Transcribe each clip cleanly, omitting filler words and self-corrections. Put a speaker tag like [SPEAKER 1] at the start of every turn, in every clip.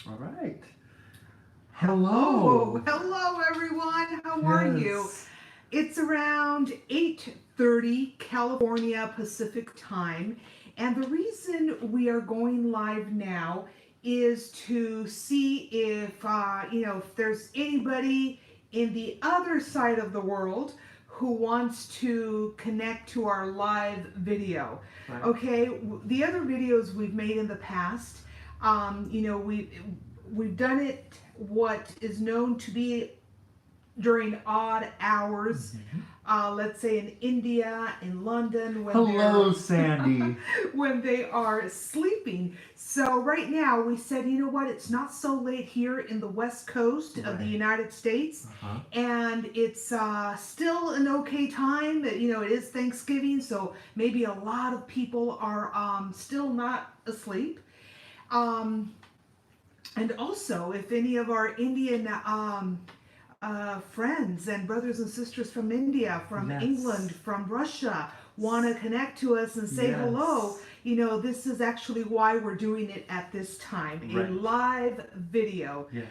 [SPEAKER 1] All right.
[SPEAKER 2] Oh,
[SPEAKER 1] Hello.
[SPEAKER 2] hello everyone. How are you?
[SPEAKER 1] Yes.
[SPEAKER 2] It's around 8:30 California Pacific time, and the reason we are going live now is to see if if there's anybody in the other side of the world who wants to connect to our live video.
[SPEAKER 1] Right.
[SPEAKER 2] Okay, the other videos we've made in the past, we've done it what is known to be during odd hours.
[SPEAKER 1] Mhm.
[SPEAKER 2] Let's say in India, in London, when
[SPEAKER 1] Hello,
[SPEAKER 2] they're
[SPEAKER 1] Sandy.
[SPEAKER 2] when they are sleeping. So right now we said, you know what? It's not so late here in the West Coast of the
[SPEAKER 1] Right.
[SPEAKER 2] United States,
[SPEAKER 1] Uh-huh.
[SPEAKER 2] and it's still an okay time. It is Thanksgiving, so maybe a lot of people are still not asleep. Um, and also, if any of our Indian friends and brothers and sisters from India, from
[SPEAKER 1] Yes.
[SPEAKER 2] England, from Russia want to connect to us and say hello,
[SPEAKER 1] Yes.
[SPEAKER 2] this is actually why we're doing it at this time, a
[SPEAKER 1] Right.
[SPEAKER 2] live video.
[SPEAKER 1] Yes.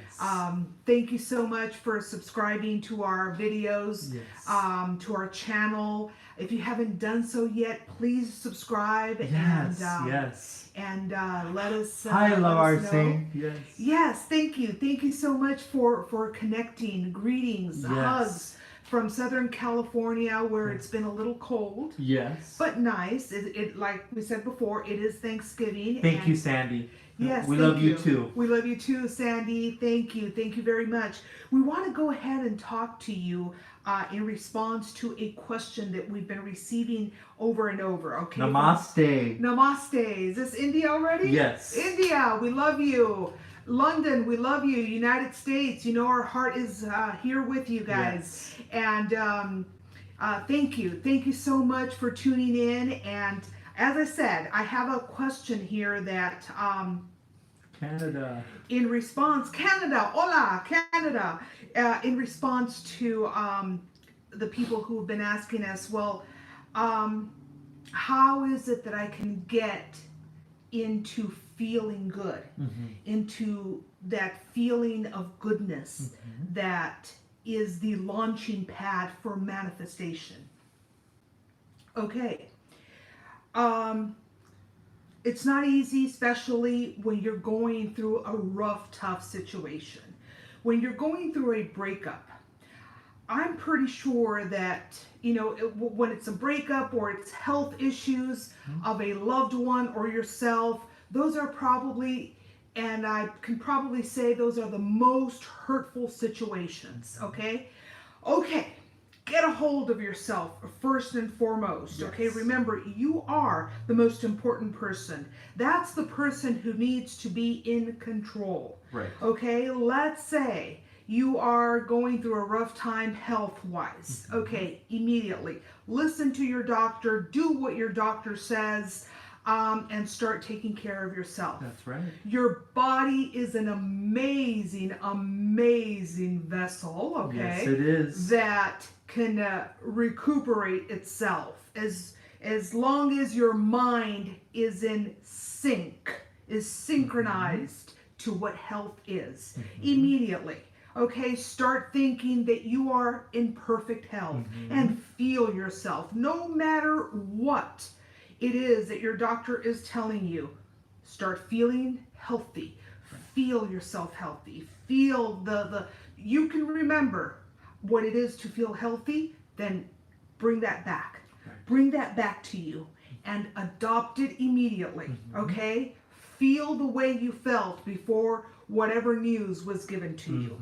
[SPEAKER 2] Thank you so much for subscribing to our videos,
[SPEAKER 1] Yes.
[SPEAKER 2] to our channel. If you haven't done so yet, please subscribe
[SPEAKER 1] Yes. Yes.
[SPEAKER 2] and let us
[SPEAKER 1] Hi,
[SPEAKER 2] let us
[SPEAKER 1] Lavar
[SPEAKER 2] know.
[SPEAKER 1] Singh. Yes.
[SPEAKER 2] Yes, thank you. Thank you so much for connecting. Greetings, hugs
[SPEAKER 1] Yes.
[SPEAKER 2] from Southern California where it's
[SPEAKER 1] Yes.
[SPEAKER 2] been a little cold,
[SPEAKER 1] Yes.
[SPEAKER 2] but nice. It like we said before, it is Thanksgiving
[SPEAKER 1] Thank you,
[SPEAKER 2] and
[SPEAKER 1] Sandy.
[SPEAKER 2] yes,
[SPEAKER 1] We
[SPEAKER 2] thank
[SPEAKER 1] love you
[SPEAKER 2] you.
[SPEAKER 1] too.
[SPEAKER 2] We love you too, Sandy. Thank you. Thank you very much. We want to go ahead and talk to you in response to a question that we've been receiving over and over. Okay.
[SPEAKER 1] Namaste.
[SPEAKER 2] Namaste. Is this India already?
[SPEAKER 1] Yes.
[SPEAKER 2] India, we love you. London, we love you. United States, our heart is here with you guys.
[SPEAKER 1] Yes.
[SPEAKER 2] And thank you. Thank you so much for tuning in. And as I said, I have a question here that
[SPEAKER 1] Canada.
[SPEAKER 2] in response, Canada, hola, Canada, in response to the people who have been asking us, well, um, how is it that I can get into feeling good,
[SPEAKER 1] Mm-hmm.
[SPEAKER 2] into that feeling of goodness
[SPEAKER 1] Mm-hmm.
[SPEAKER 2] that is the launching pad for manifestation? Okay. Um, it's not easy, especially when you're going through a rough, tough situation. When you're going through a breakup, I'm pretty sure that, when it's a breakup or it's health issues of a loved one or yourself, those are probably, and I can probably say those are the most hurtful situations, okay? Okay, get a hold of yourself first and foremost, okay?
[SPEAKER 1] Yes.
[SPEAKER 2] Remember, you are the most important person. That's the person who needs to be in control,
[SPEAKER 1] Right.
[SPEAKER 2] okay? Let's say you are going through a rough time health wise. Okay, immediately listen to your doctor, do what your doctor says, and start taking care of yourself.
[SPEAKER 1] That's right.
[SPEAKER 2] Your body is an amazing, amazing vessel, okay?
[SPEAKER 1] Yes, it is.
[SPEAKER 2] That can recuperate itself as long as your mind is in sync, is synchronized to what health is. Immediately. Okay, start thinking that you are in perfect health and feel yourself no matter what it is that your doctor is telling you. Start feeling healthy. Feel yourself healthy. Feel the you can remember what it is to feel healthy, then bring that back.
[SPEAKER 1] Right.
[SPEAKER 2] Bring that back to you and adopt it immediately. Okay? Feel the way you felt before whatever news was given to you.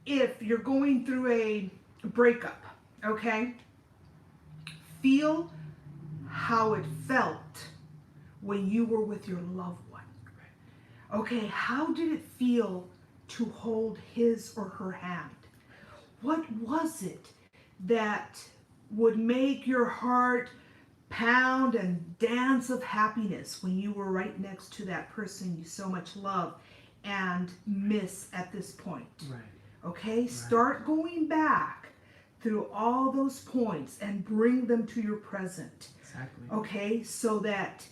[SPEAKER 2] If you're going through a breakup, okay? Feel how it felt when you were with your loved one. Okay, how did it feel to hold his or her hand? What was it that would make your heart pound and dance of happiness when you were right next to that person you so much love and miss at this point?
[SPEAKER 1] Right.
[SPEAKER 2] Okay, start going back through all those points and bring them to your present.
[SPEAKER 1] Exactly.
[SPEAKER 2] Okay, so that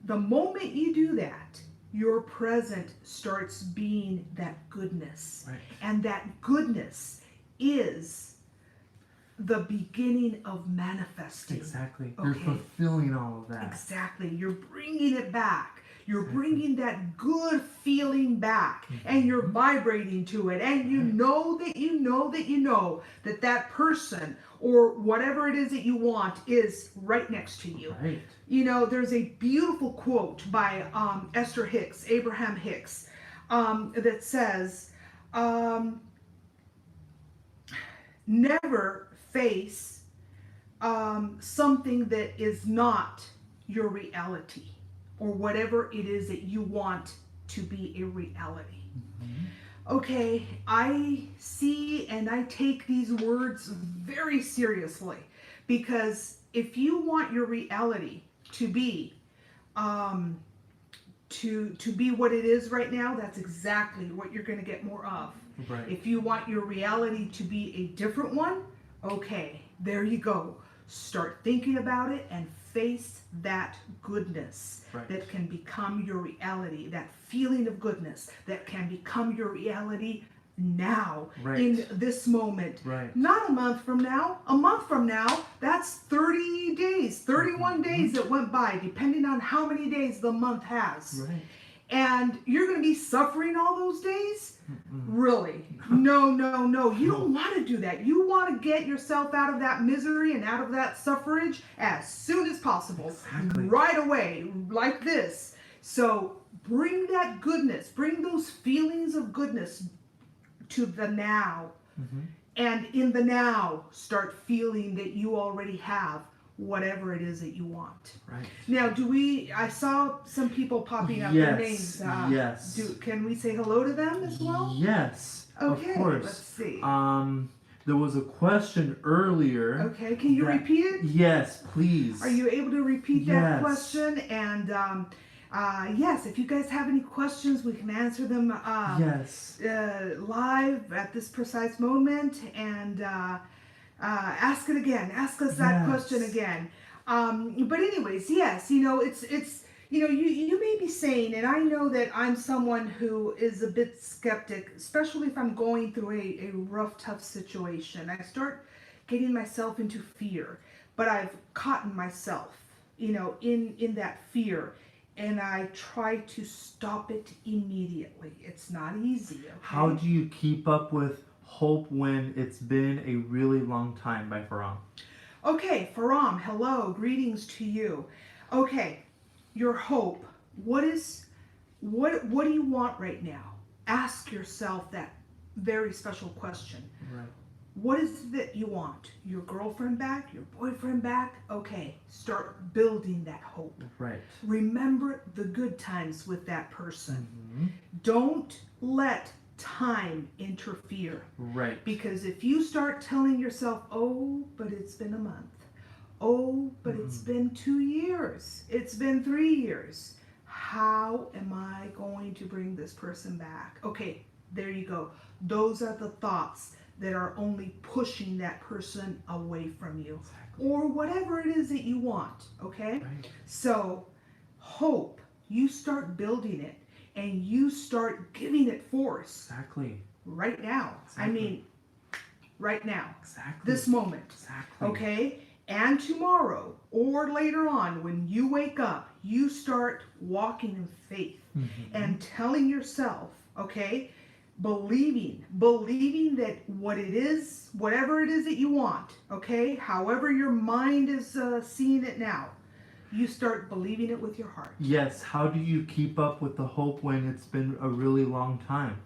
[SPEAKER 2] the moment you do that, your present starts being that goodness.
[SPEAKER 1] Right.
[SPEAKER 2] And that goodness is the beginning of manifesting.
[SPEAKER 1] Exactly.
[SPEAKER 2] Okay.
[SPEAKER 1] You're fulfilling all of that.
[SPEAKER 2] Exactly. You're bringing it back. You're
[SPEAKER 1] Exactly.
[SPEAKER 2] bringing that good feeling back, and you're vibrating to it, and you know that you know that you know that that person or whatever it is that you want is right next to you.
[SPEAKER 1] Right.
[SPEAKER 2] You know, there's a beautiful quote by Esther Hicks, Abraham Hicks, that says, never face something that is not your reality, or whatever it is that you want to be a reality. Okay, I see and I take these words very seriously, because if you want your reality to be to be what it is right now, that's exactly what you're going to get more of.
[SPEAKER 1] Right.
[SPEAKER 2] If you want your reality to be a different one, okay, there you go. Start thinking about it and face that goodness that can become your reality, that feeling of goodness that can become your reality now, in this moment.
[SPEAKER 1] Right.
[SPEAKER 2] Not a month from now. A month from now, that's 30 days, 31 days that went by, depending on how many days the month has.
[SPEAKER 1] Right.
[SPEAKER 2] And you're going to be suffering all those days? Really? No. You don't want to do that. You want to get yourself out of that misery and out of that suffrage as soon as possible.
[SPEAKER 1] Exactly.
[SPEAKER 2] Right away, like this. So bring that goodness, bring those feelings of goodness to the now. And in the now, start feeling that you already have whatever it is that you want.
[SPEAKER 1] Right.
[SPEAKER 2] Now, I saw some people popping up their names.
[SPEAKER 1] Yes.
[SPEAKER 2] Can we say hello to them as well?
[SPEAKER 1] Yes.
[SPEAKER 2] Okay,
[SPEAKER 1] Of course.
[SPEAKER 2] let's see.
[SPEAKER 1] There was a question earlier.
[SPEAKER 2] Okay, can you repeat it?
[SPEAKER 1] Yes, please.
[SPEAKER 2] Are you able to repeat that
[SPEAKER 1] Yes.
[SPEAKER 2] question? And yes, if you guys have any questions, we can answer them
[SPEAKER 1] Yes.
[SPEAKER 2] live at this precise moment. And ask it again. Ask us that question again. But anyways, yes, it's you may be saying, and I know that I'm someone who is a bit skeptic, especially if I'm going through a rough, tough situation. I start getting myself into fear, but I've caught myself, in that fear, and I try to stop it immediately. It's not easy. Okay?
[SPEAKER 1] How do you keep up with hope when it's been a really long time, by Faram?
[SPEAKER 2] Okay, Faram, hello, greetings to you. Okay, your hope. What do you want right now? Ask yourself that very special question.
[SPEAKER 1] Right.
[SPEAKER 2] What is it that you want? Your girlfriend back? Your boyfriend back? Okay, start building that hope.
[SPEAKER 1] Right.
[SPEAKER 2] Remember the good times with that person.
[SPEAKER 1] Mm-hmm.
[SPEAKER 2] Don't let time interfere.
[SPEAKER 1] Right.
[SPEAKER 2] Because if you start telling yourself, oh, but it's been a month. Oh, but it's been 2 years. It's been 3 years. How am I going to bring this person back? Okay, there you go. Those are the thoughts that are only pushing that person away from you.
[SPEAKER 1] Exactly.
[SPEAKER 2] Or whatever it is that you want, okay?
[SPEAKER 1] Right.
[SPEAKER 2] So, hope, you start building it and you start giving it force.
[SPEAKER 1] Exactly.
[SPEAKER 2] Right now.
[SPEAKER 1] Exactly.
[SPEAKER 2] I mean, right now.
[SPEAKER 1] Exactly.
[SPEAKER 2] This moment.
[SPEAKER 1] Exactly.
[SPEAKER 2] Okay? And tomorrow or later on when you wake up, you start walking in faith and telling yourself, okay, believing that what it is, whatever it is that you want, okay, however your mind is seeing it now, you start believing it with your heart.
[SPEAKER 1] Yes. How do you keep up with the hope when it's been a really long time?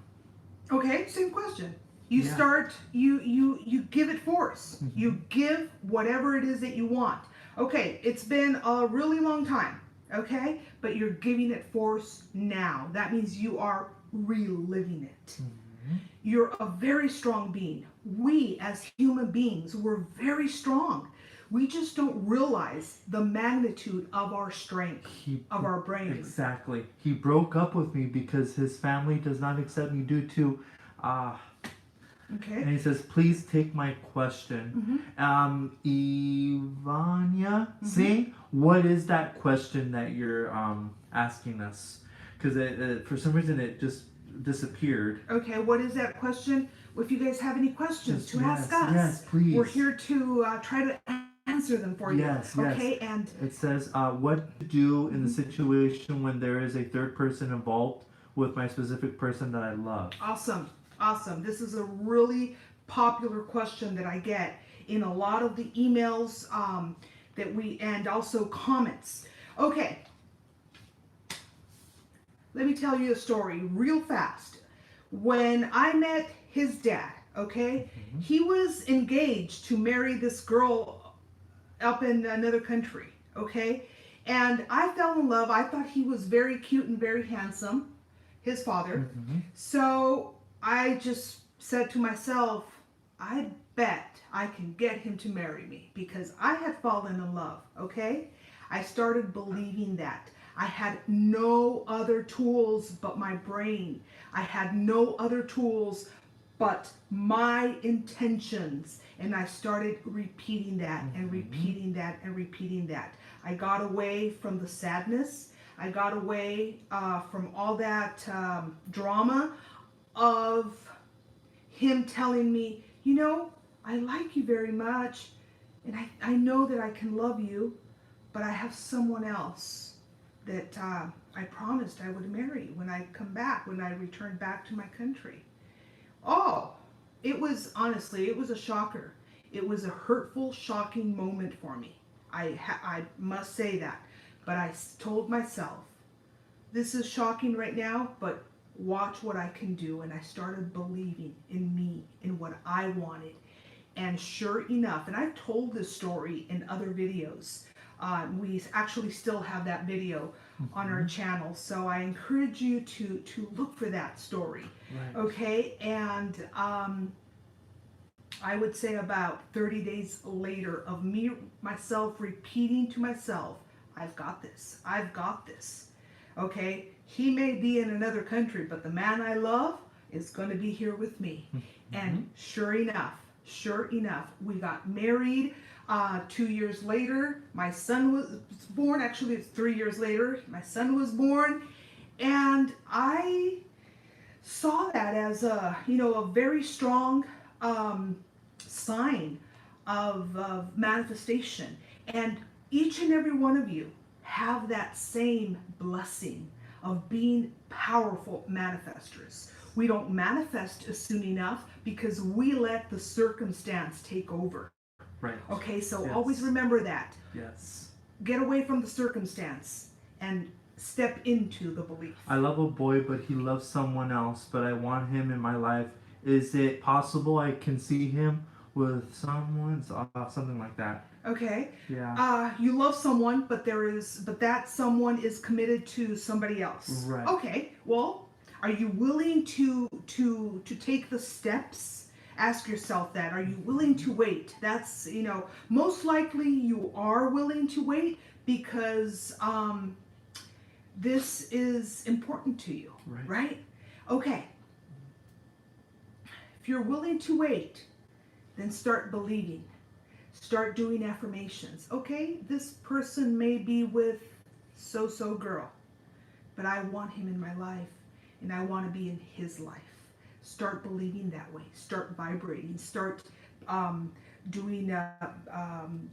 [SPEAKER 2] Okay, same question. You start, you give it force. You give whatever it is that you want. Okay, it's been a really long time, okay? But you're giving it force now. That means you are reliving it. You're a very strong being. We as human beings, we're very strong. We just don't realize the magnitude of our strength, of our brains.
[SPEAKER 1] Exactly. He broke up with me because his family does not accept me due to
[SPEAKER 2] Okay.
[SPEAKER 1] and he says, please take my question. Ivania Singh, what is that question that you're asking us? because for some reason it just disappeared.
[SPEAKER 2] Okay, what is that question? If you guys have any questions to ask us,
[SPEAKER 1] yes, please.
[SPEAKER 2] we're here to try to answer them for you.
[SPEAKER 1] Yes.
[SPEAKER 2] Okay, and
[SPEAKER 1] It says, what to do in the situation when there is a third person involved with my specific person that I love.
[SPEAKER 2] awesome. This is a really popular question that I get in a lot of the emails and also comments. Okay, let me tell you a story real fast. When I met his dad, okay, he was engaged to marry this girl up in another country, okay, and I fell in love. I thought he was very cute and very handsome, his father. So I just said to myself, I bet I can get him to marry me, because I had fallen in love, okay? I started believing that. I had no other tools but my brain. I had no other tools but my intentions. And I started repeating that and repeating that and repeating that. I got away from the sadness. I got away from all that drama of him telling me, you know, I like you very much, and I know that I can love you, but I have someone else that I promised I would marry when I come back, when I return back to my country. Oh, it was, honestly, it was a shocker. It was a hurtful, shocking moment for me. I must say that. But I told myself, this is shocking right now, but watch what I can do. And I started believing in me, in what I wanted. And sure enough, and I've told this story in other videos. We actually still have that video on our channel. So I encourage you to look for that story.
[SPEAKER 1] Right.
[SPEAKER 2] Okay, and I would say about 30 days later of myself repeating to myself, I've got this. I've got this. Okay, he may be in another country, but the man I love is going to be here with me. And sure enough, we got married. 2 years later, my son was born. Actually, it's 3 years later. My son was born, and I saw that as a very strong sign of manifestation. And each and every one of you have that same blessing of being powerful manifestors. We don't manifest soon enough because we let the circumstance take over.
[SPEAKER 1] Right.
[SPEAKER 2] Okay, so
[SPEAKER 1] Yes.
[SPEAKER 2] always remember that.
[SPEAKER 1] Yes.
[SPEAKER 2] Get away from the circumstance and step into the belief.
[SPEAKER 1] I love a boy, but he loves someone else, but I want him in my life. Is it possible I can see him with someone? Something like that.
[SPEAKER 2] Okay.
[SPEAKER 1] Yeah.
[SPEAKER 2] You love someone, but that someone is committed to somebody else.
[SPEAKER 1] Right.
[SPEAKER 2] Okay. Well, are you willing to take the steps? Ask yourself that. Are you willing to wait? That's, most likely you are willing to wait because this is important to you, right? Okay. If you're willing to wait, then start believing. Start doing affirmations. Okay, this person may be with so-so girl, but I want him in my life, and I want to be in his life. Start believing that way. Start vibrating. Start doing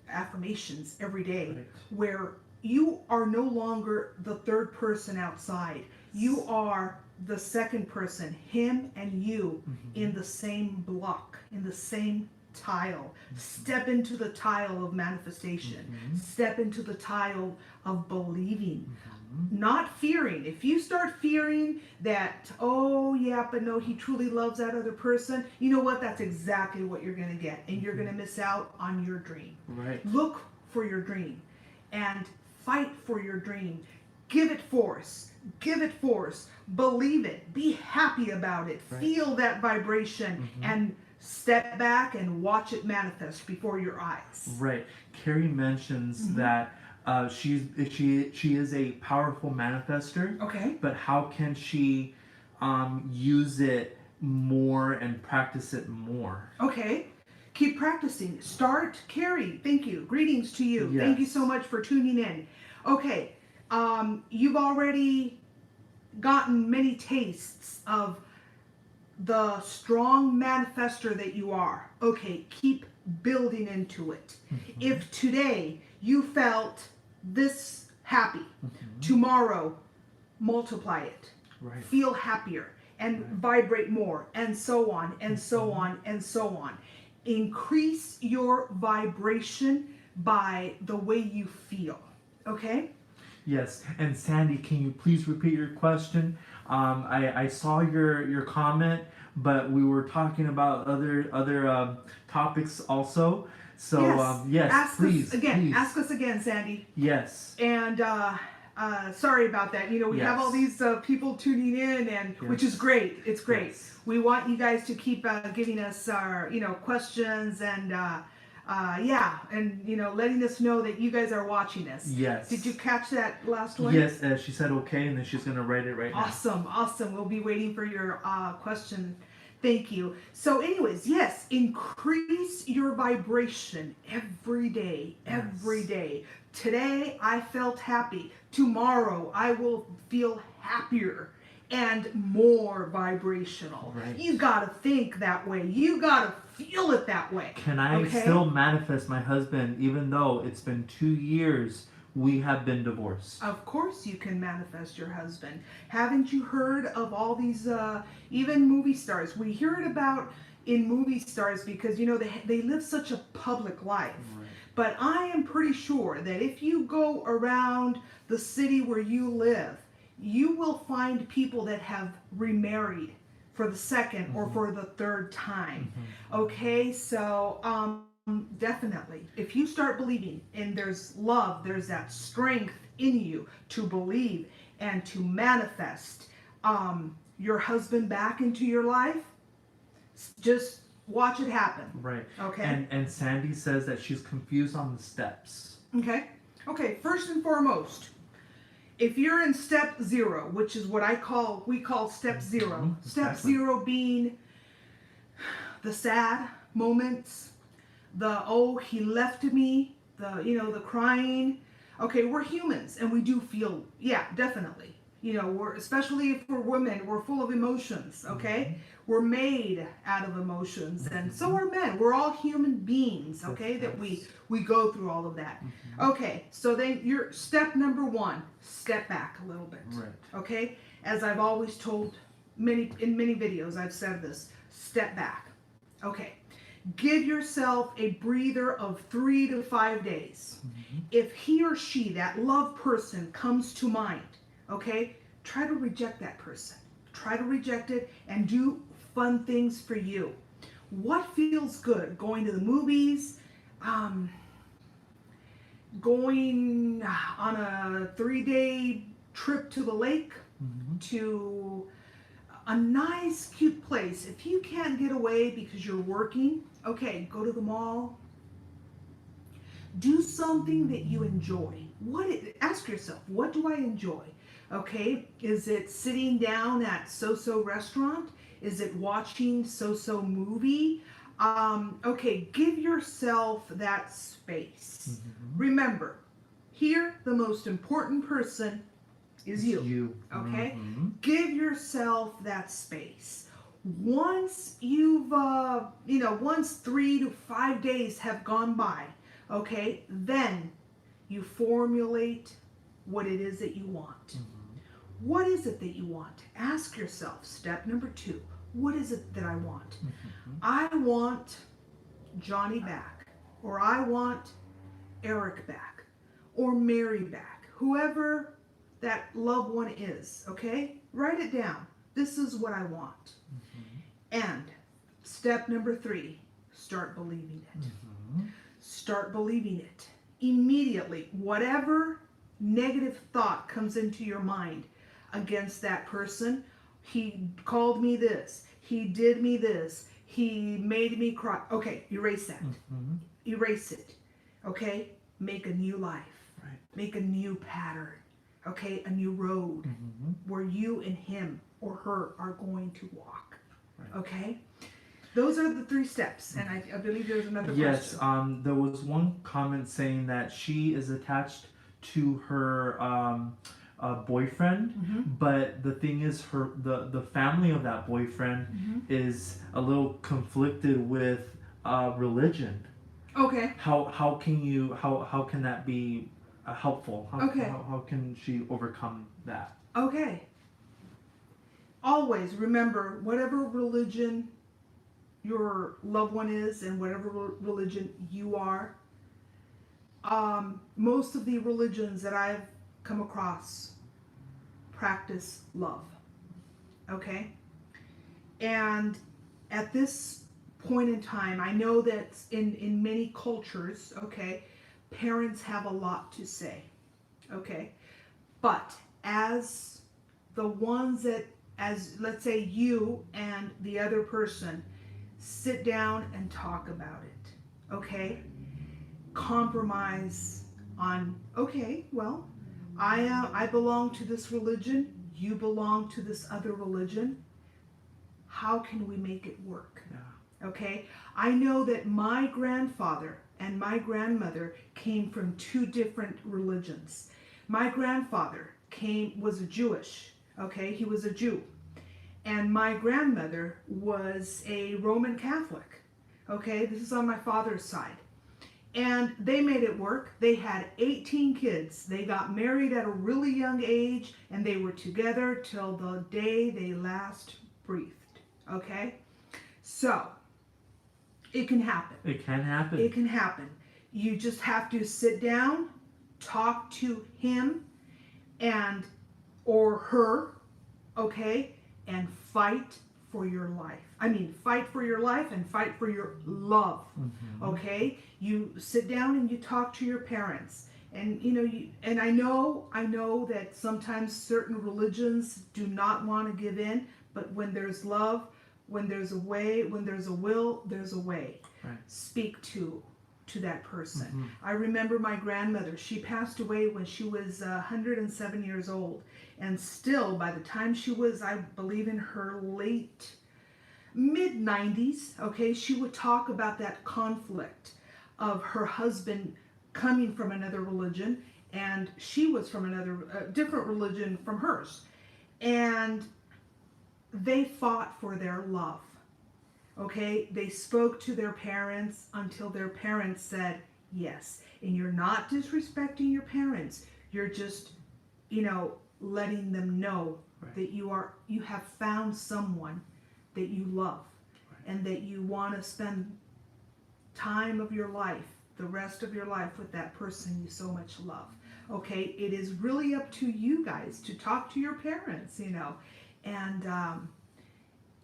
[SPEAKER 2] affirmations every day, where you are no longer the third person outside. You are the second person, him and you, in the same block, in the same tile. Step into the tile of manifestation. Step into the tile of believing. Not fearing. If you start fearing that, oh yeah, but no, he truly loves that other person, you know what? That's exactly what you're going to get. And you're going to miss out on your dream.
[SPEAKER 1] Right.
[SPEAKER 2] Look for your dream and fight for your dream. Give it force. Give it force. Believe it. Be happy about it. Feel that vibration and step back and watch it manifest before your eyes.
[SPEAKER 1] Right. Carrie mentions that she is a powerful manifester.
[SPEAKER 2] Okay.
[SPEAKER 1] But how can she use it more and practice it more?
[SPEAKER 2] Okay. Keep practicing. Start. Carrie, thank you. Greetings to you.
[SPEAKER 1] Yes.
[SPEAKER 2] Thank you so much for tuning in. Okay. You've already gotten many tastes of the strong manifester that you are, okay, keep building into it. If today you felt this happy, tomorrow multiply it.
[SPEAKER 1] Right.
[SPEAKER 2] Feel happier and vibrate more, and so on and so on and so on. Increase your vibration by the way you feel. Okay?
[SPEAKER 1] Yes. And Sandy, can you please repeat your question? I saw your comment, but we were talking about other topics also. So yes,
[SPEAKER 2] ask
[SPEAKER 1] please,
[SPEAKER 2] us again.
[SPEAKER 1] please.
[SPEAKER 2] Ask us again, Sandy.
[SPEAKER 1] Yes.
[SPEAKER 2] And sorry about that. You know, we have all these people tuning in, and which is great. It's great.
[SPEAKER 1] Yes.
[SPEAKER 2] We want you guys to keep giving us our, questions and and letting us know that you guys are watching us.
[SPEAKER 1] Yes.
[SPEAKER 2] Did you catch that last one?
[SPEAKER 1] Yes. She said okay, and then she's gonna write it right now.
[SPEAKER 2] Awesome. We'll be waiting for your question. Thank you. So anyways, yes, increase your vibration every day, every day. Today I felt happy. Tomorrow I will feel happier and more vibrational.
[SPEAKER 1] Right.
[SPEAKER 2] You gotta think that way. You gotta feel it that way.
[SPEAKER 1] Can I still manifest my husband even though it's been 2 years we have been divorced?
[SPEAKER 2] Of course you can manifest your husband. Haven't you heard of all these, even movie stars? We hear it about in movie stars because, they live such a public life.
[SPEAKER 1] Right.
[SPEAKER 2] But I am pretty sure that if you go around the city where you live, you will find people that have remarried for the second or for the third time. Okay, so definitely, if you start believing and there's love, there's that strength in you to believe and to manifest your husband back into your life, just watch it happen.
[SPEAKER 1] Right.
[SPEAKER 2] Okay.
[SPEAKER 1] And Sandy says that she's confused on the steps.
[SPEAKER 2] Okay, first and foremost, if you're in step 0, which is what we call step 0. Step 0 being the sad moments, the he left me, the crying. Okay, we're humans and we do feel, definitely. We're, especially if we're women, we're full of emotions, okay? We're made out of emotions, and so are men. We're all human beings, okay? That we go through all of that. Okay, so then your step number 1, step back a little bit.
[SPEAKER 1] Right.
[SPEAKER 2] Okay? As I've always told in many videos, I've said this, step back. Okay. Give yourself a breather of 3 to 5 days. If he or she, that love person, comes to mind, okay, try to reject that person. Try to reject it and do fun things for you. What feels good? Going to the movies, going on a 3-day trip to the lake, to a nice, cute place. If you can't get away because you're working, okay, go to the mall. Do something that you enjoy. Ask yourself, what do I enjoy? Okay, is it sitting down at so-so restaurant? Is it watching so-so movie? Okay, give yourself that space. Remember, here the most important person is you. Okay, give yourself that space. Once you've, once 3 to 5 days have gone by, okay, then you formulate what it is that you want. What is it that you want? Ask yourself, step number 2, what is it that I want? I want Johnny back, or I want Eric back, or Mary back, whoever that loved one is, okay? Write it down. This is what I want. And step number 3, start believing it. Start believing it. Immediately, whatever negative thought comes into your mind against that person, he called me this, he did me this, he made me cry. Okay, erase that. Erase it. Okay? Make a new life.
[SPEAKER 1] Right.
[SPEAKER 2] Make a new pattern. Okay? A new road where you and him or her are going to walk. Right. Okay? Those are the 3 steps, and I believe there's another question.
[SPEAKER 1] Yes, there was one comment saying that she is attached to her boyfriend, but the thing is, the family of that boyfriend is a little conflicted with religion.
[SPEAKER 2] Okay.
[SPEAKER 1] How can that be helpful?
[SPEAKER 2] Okay.
[SPEAKER 1] How can she overcome that?
[SPEAKER 2] Okay. Always remember, whatever religion your loved one is and whatever religion you are, most of the religions that I've come across practice love. Okay? And at this point in time, I know that in many cultures, okay, parents have a lot to say. Okay? But as the ones that, as let's say you and the other person sit down and talk about it, okay? Compromise on, okay, well, I belong to this religion, you belong to this other religion. How can we make it work?
[SPEAKER 1] Yeah.
[SPEAKER 2] Okay? I know that my grandfather and my grandmother came from two different religions. My grandfather was a Jewish, okay? He was a Jew. And my grandmother was a Roman Catholic, okay? This is on my father's side. And they made it work. They had 18 kids. They got married at a really young age, and they were together till the day they last breathed, okay? So, it can happen.
[SPEAKER 1] It can happen.
[SPEAKER 2] It can happen. You just have to sit down, talk to him and or her, okay, and fight for your life. I mean, fight for your life and fight for your love, okay? You sit down and you talk to your parents. And and I know that sometimes certain religions do not want to give in, but when there's love, when there's a way, when there's a will, there's a way.
[SPEAKER 1] Right.
[SPEAKER 2] Speak to that person. I remember my grandmother. She passed away when she was 107 years old, and still by the time she was, I believe, in her mid 90s, okay, she would talk about that conflict of her husband coming from another religion, and she was from another different religion from hers, and they fought for their love. Okay, they spoke to their parents until their parents said yes. And you're not disrespecting your parents. You're just, letting them know that you have found someone that you love, and that you want to spend time of your life, the rest of your life, with that person you so much love. Okay, it is really up to you guys to talk to your parents, and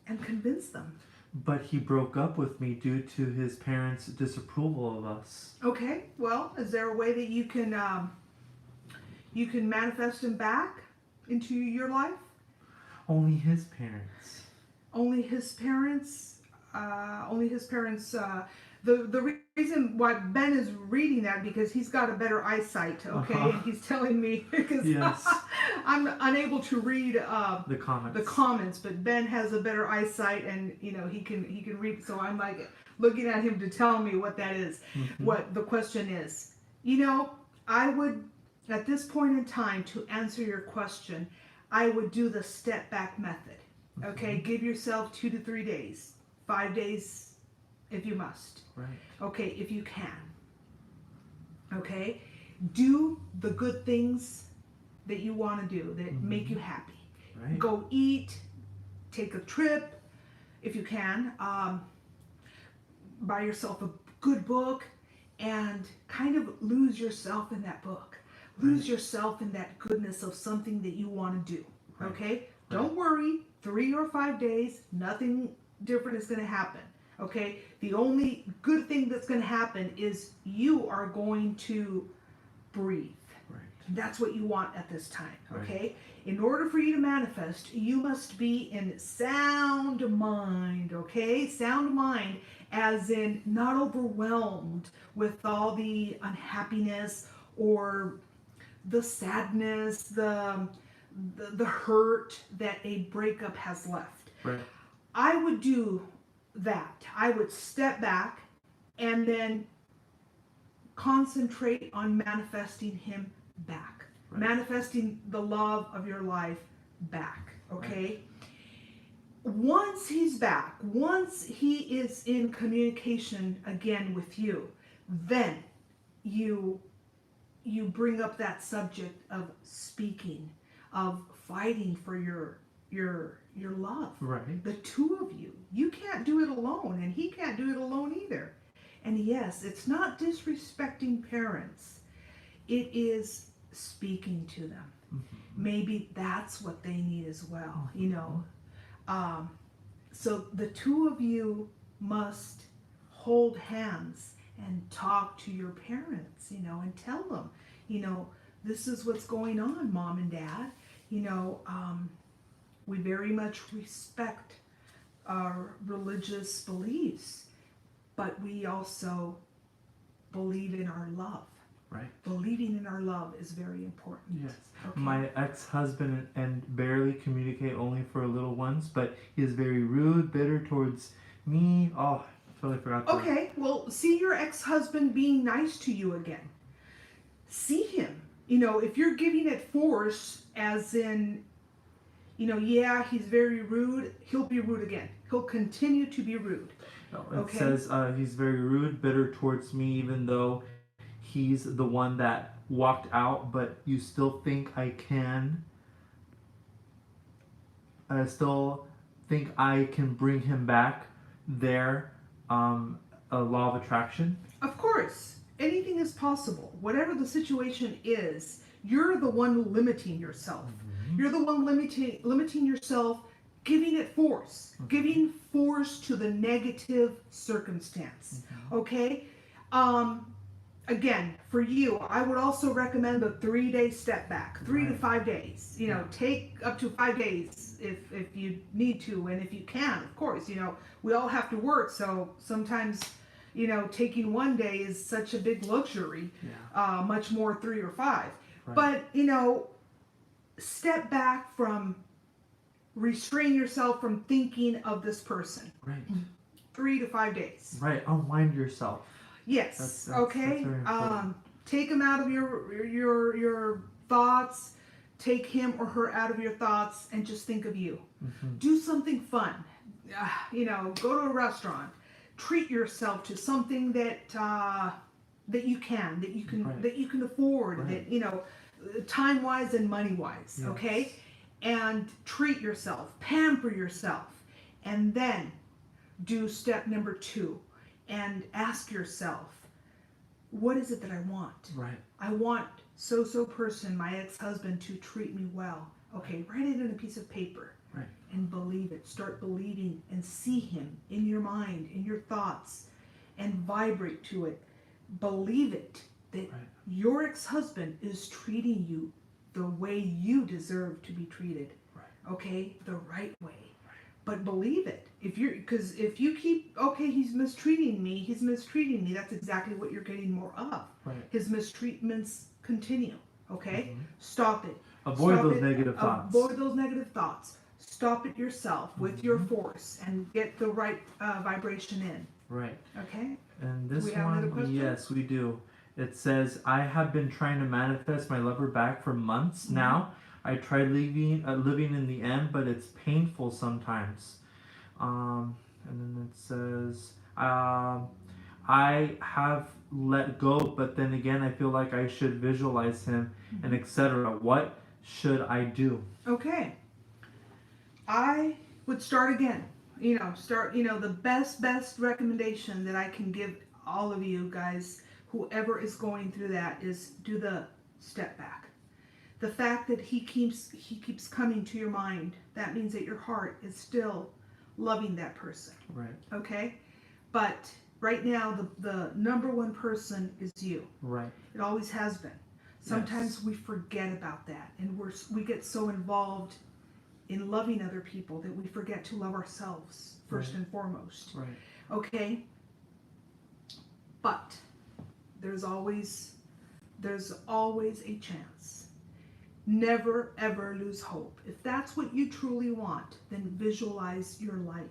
[SPEAKER 2] convince them.
[SPEAKER 1] But he broke up with me due to his parents' disapproval of us.
[SPEAKER 2] Okay, well, is there a way that you can manifest him back into your life?
[SPEAKER 1] Only his parents.
[SPEAKER 2] Only his parents. Only his parents. The reason why Ben is reading that, because he's got a better eyesight. Okay, and he's telling me because
[SPEAKER 1] Yes.
[SPEAKER 2] I'm unable to read
[SPEAKER 1] the comments.
[SPEAKER 2] The comments, but Ben has a better eyesight, and he can read. So I'm like looking at him to tell me what that is, what the question is. I would, at this point in time, to answer your question, I would do the step back method. Okay, give yourself 2 to 3 days, 5 days if you must.
[SPEAKER 1] Right.
[SPEAKER 2] Okay, if you can. Okay, do the good things that you want to do that make you happy.
[SPEAKER 1] Right.
[SPEAKER 2] Go eat, take a trip if you can, buy yourself a good book, and kind of lose yourself in that book. Lose yourself in that goodness of something that you want to do. Okay? Don't worry, 3 or 5 days, nothing different is going to happen. Okay? The only good thing that's going to happen is you are going to breathe.
[SPEAKER 1] Right.
[SPEAKER 2] That's what you want at this time. Okay?
[SPEAKER 1] Right.
[SPEAKER 2] In order for you to manifest, you must be in sound mind. Okay? Sound mind, as in not overwhelmed with all the unhappiness or the sadness, the hurt that a breakup has left.
[SPEAKER 1] Right.
[SPEAKER 2] I would do that. I would step back and then concentrate on manifesting him back.
[SPEAKER 1] Right.
[SPEAKER 2] manifesting the love of your life back, okay? Once he's back, once he is in communication again with you, then you bring up that subject of speaking, of fighting for your love.
[SPEAKER 1] Right.
[SPEAKER 2] The two of you. You can't do it alone, and he can't do it alone either. And yes, it's not disrespecting parents. It is speaking to them.
[SPEAKER 1] Mm-hmm.
[SPEAKER 2] Maybe that's what they need as well, you know. So the two of you must hold hands and talk to your parents, you know, and tell them, you know, this is what's going on, Mom and Dad. You know, we very much respect our religious beliefs, but we also believe in our love.
[SPEAKER 1] Right.
[SPEAKER 2] Believing in our love is very important.
[SPEAKER 1] Yes.
[SPEAKER 2] Okay.
[SPEAKER 1] My ex-husband and barely communicate, only for little ones, but he is very rude, bitter towards me. Oh, I totally forgot that.
[SPEAKER 2] Okay, well, see your ex-husband being nice to you again. See him. You know, if you're giving it force, as in, you know, yeah, he's very rude, he'll be rude again. He'll continue to be rude.
[SPEAKER 1] No, it
[SPEAKER 2] Okay.
[SPEAKER 1] says he's very rude, bitter towards me, even though he's the one that walked out, but you still think I can. I still think I can bring him back there. A law of attraction.
[SPEAKER 2] Of course, anything is possible. Whatever the situation is, you're the one limiting yourself.
[SPEAKER 1] Mm-hmm.
[SPEAKER 2] You're the one limiting yourself, giving it force,
[SPEAKER 1] Mm-hmm.
[SPEAKER 2] giving force to the negative circumstance.
[SPEAKER 1] Mm-hmm.
[SPEAKER 2] Okay? Again, for you, I would also recommend a 3-day step back, 3 to
[SPEAKER 1] Right.
[SPEAKER 2] 5 days. You know, take up to 5 days if you need to, and if you can, of course. You know, we all have to work, so sometimes, you know, taking 1 day is such a big luxury.
[SPEAKER 1] Yeah.
[SPEAKER 2] Much more 3 or 5.
[SPEAKER 1] Right.
[SPEAKER 2] But, you know, step back from, restrain yourself from thinking of this person.
[SPEAKER 1] Right.
[SPEAKER 2] 3 to 5 days.
[SPEAKER 1] Right. Unwind yourself.
[SPEAKER 2] Yes.
[SPEAKER 1] That's
[SPEAKER 2] Okay.
[SPEAKER 1] very important.
[SPEAKER 2] Take him out of your thoughts. Take him or her out of your thoughts, and just think of you.
[SPEAKER 1] Mm-hmm.
[SPEAKER 2] Do something fun. You know, go to a restaurant. Treat yourself to something that you can
[SPEAKER 1] Right.
[SPEAKER 2] that you can afford.
[SPEAKER 1] Right.
[SPEAKER 2] That, you know, time wise and money wise.
[SPEAKER 1] Yes.
[SPEAKER 2] Okay, and treat yourself. Pamper yourself, and then do step number 2. And ask yourself, what is it that I want?
[SPEAKER 1] Right.
[SPEAKER 2] I want so person, my ex-husband, to treat me well. Okay, write it in a piece of paper.
[SPEAKER 1] Right.
[SPEAKER 2] And believe it. Start believing and see him in your mind, in your thoughts, and vibrate to it. Believe it, that
[SPEAKER 1] Right.
[SPEAKER 2] your ex-husband is treating you the way you deserve to be treated.
[SPEAKER 1] Right.
[SPEAKER 2] Okay, the right way. But believe it. Because if you keep, okay, he's mistreating me, that's exactly what you're getting more of.
[SPEAKER 1] Right.
[SPEAKER 2] His mistreatments continue. Okay?
[SPEAKER 1] Mm-hmm.
[SPEAKER 2] Stop it.
[SPEAKER 1] Avoid
[SPEAKER 2] Stop
[SPEAKER 1] those
[SPEAKER 2] it.
[SPEAKER 1] negative thoughts.
[SPEAKER 2] Avoid those negative thoughts. Stop it yourself with your force and get the right vibration in.
[SPEAKER 1] Right.
[SPEAKER 2] Okay?
[SPEAKER 1] And this
[SPEAKER 2] We have another
[SPEAKER 1] one,
[SPEAKER 2] question?
[SPEAKER 1] yes, we do. It says, I have been trying to manifest my lover back for months
[SPEAKER 2] Mm-hmm.
[SPEAKER 1] now. I tried living in the end, but it's painful sometimes. And then it says, I have let go, but then again, I feel like I should visualize him, and etc. What should I do?
[SPEAKER 2] Okay. I would start again. The best recommendation that I can give all of you guys, whoever is going through that, is do the step back. The fact that he keeps coming to your mind, that means that your heart is still loving that person.
[SPEAKER 1] Right.
[SPEAKER 2] Okay? But right now, the number one person is you.
[SPEAKER 1] Right.
[SPEAKER 2] It always has been. Sometimes we forget about that, and we get so involved in loving other people that we forget to love ourselves first and foremost.
[SPEAKER 1] Right.
[SPEAKER 2] Okay? But there's always a chance. Never ever lose hope. If that's what you truly want, then visualize your life.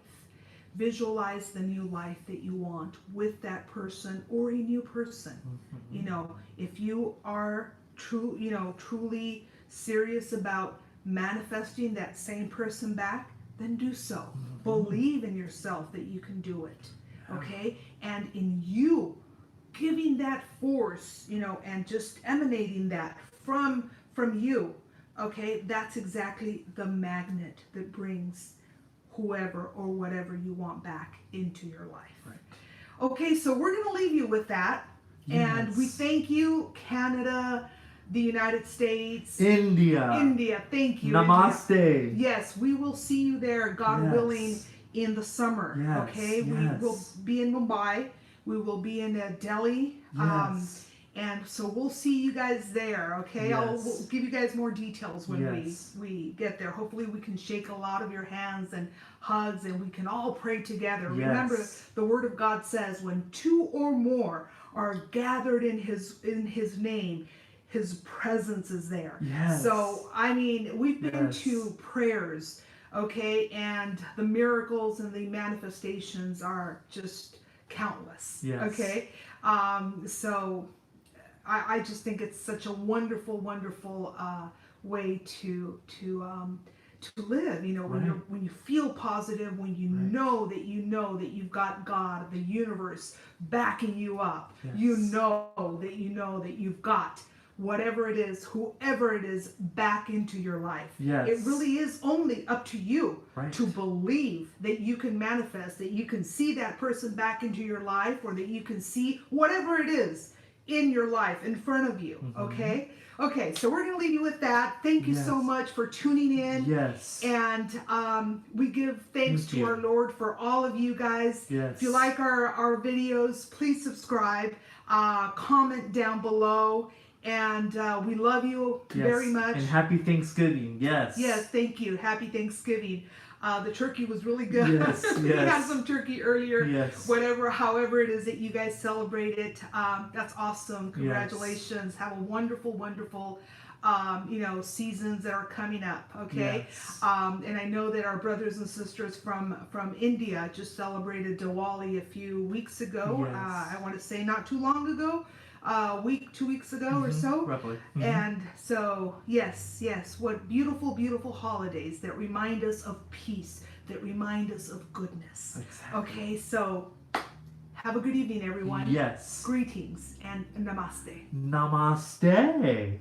[SPEAKER 2] Visualize the new life that you want with that person or a new person.
[SPEAKER 1] Mm-hmm.
[SPEAKER 2] You know, if you are truly serious about manifesting that same person back, then do so. Believe in yourself that you can do it. Okay? And in you giving that force, and just emanating that from you, okay, that's exactly the magnet that brings whoever or whatever you want back into your life.
[SPEAKER 1] Right.
[SPEAKER 2] Okay, so we're going to leave you with that. And we thank you, Canada, the United States,
[SPEAKER 1] India,
[SPEAKER 2] thank you.
[SPEAKER 1] Namaste.
[SPEAKER 2] India. Yes, we will see you there, God willing, in the summer.
[SPEAKER 1] Yes,
[SPEAKER 2] okay, we will be in Mumbai. We will be in Delhi. And so we'll see you guys there. Okay, we'll give you guys more details when we get there. Hopefully, we can shake a lot of your hands and hugs, and we can all pray together. Remember, the Word of God says, when 2 or more are gathered in His name, His presence is there. So, I mean, we've been to prayers, okay, and the miracles and the manifestations are just countless. Okay, so I just think it's such a wonderful, wonderful way to live. When you feel positive, when you know that you've got God, the universe backing you up. You know that you've got whatever it is, whoever it is, back into your life. It really is only up to you to believe that you can manifest, that you can see that person back into your life, or that you can see whatever it is in your life in front of you. Okay, so we're going to leave you with that. Thank you so much for tuning in. And we give thanks to our Lord for all of you guys. If you like our videos, please subscribe, comment down below. And we love you very much.
[SPEAKER 1] And happy Thanksgiving. Yes,
[SPEAKER 2] thank you. Happy Thanksgiving. The turkey was really good. We had some turkey earlier. However it is that you guys celebrate it, that's awesome. Congratulations. Have a wonderful, wonderful seasons that are coming up. Okay. And I know that our brothers and sisters from India just celebrated Diwali a few weeks ago. I want to say not too long ago. 2 weeks ago or so.
[SPEAKER 1] Roughly.
[SPEAKER 2] And so, yes, what beautiful, beautiful holidays that remind us of peace, that remind us of goodness. Okay, so have a good evening, everyone. Greetings and namaste.
[SPEAKER 1] Namaste.